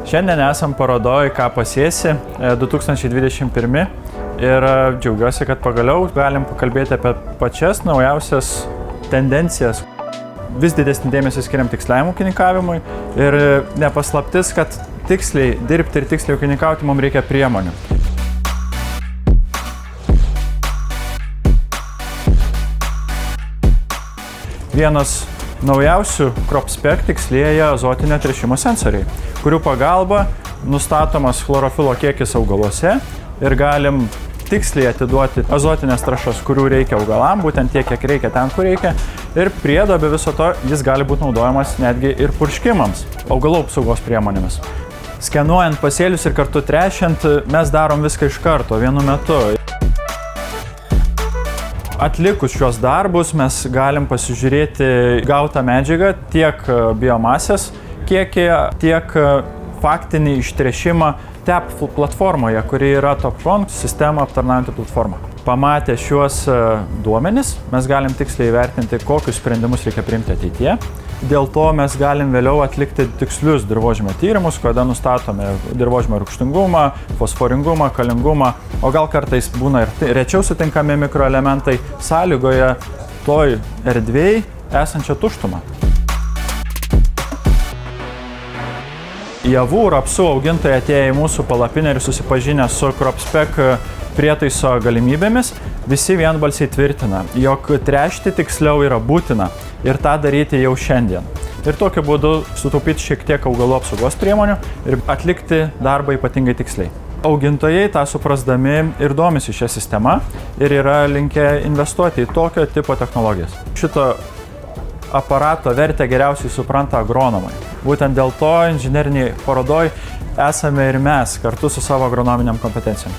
Šiandien esam parodoj Ką pasėsi 2021 ir džiaugiuosi, kad pagaliau galim pakalbėti apie pačias naujausias tendencijas. Vis didesnį dėmesį skiriam tiksliajam ūkininkavimui ir nepaslaptis, kad tiksliai dirbti ir tiksliai ūkininkauti mums reikia priemonių. Vienas naujausių CropSpec tikslėja azotinio tręšimo sensoriai, kurių pagalba nustatomas chlorofilo kiekis augaluose ir galim tiksliai atiduoti azotinės trąšas, kurių reikia augalam, būtent tiek, kiek reikia ten, kur reikia. Ir priedo be viso to jis gali būti naudojamas netgi ir purškimams, augalų apsaugos priemonėmis. Skenuojant pasėlius ir kartu tręšiant, mes darom viską iš karto, vienu metu. Atlikus šios darbus mes galim pasižiūrėti gautą medžiagą tiek biomasės kiekį, tiek faktinį ištręšimą TEP platformoje, kuri yra TopCon sistemą aptarnaujanti platforma. Pamatę šiuos duomenis, mes galim tiksliai įvertinti, kokius sprendimus reikia priimti ateityje. Dėl to mes galim vėliau atlikti tikslius dirvožemio tyrimus, kada nustatome dirvožemio rūgštingumą, fosforingumą, kalingumą, o gal kartais būna ir rečiau sutinkami mikroelementai sąlygoje toj erdvėj esančią tuštumą. Javų ir rapsų augintojai atėję į mūsų palapinę ir susipažinę su CropSpec prietaiso galimybėmis, visi vienbalsiai tvirtina, jog tręšti tiksliau yra būtina ir tą daryti jau šiandien. Ir tokiu būdu sutaupyti šiek tiek augalų apsaugos priemonių ir atlikti darbą ypatingai tiksliai. Augintojai tą suprasdami ir domisi šią sistemą ir yra linkę investuoti į tokio tipo technologijas. Šito aparato vertę geriausiai supranta agronomai. Būtent dėl to inžineriniai parodoj esame ir mes kartu su savo agronominiam kompetencijom.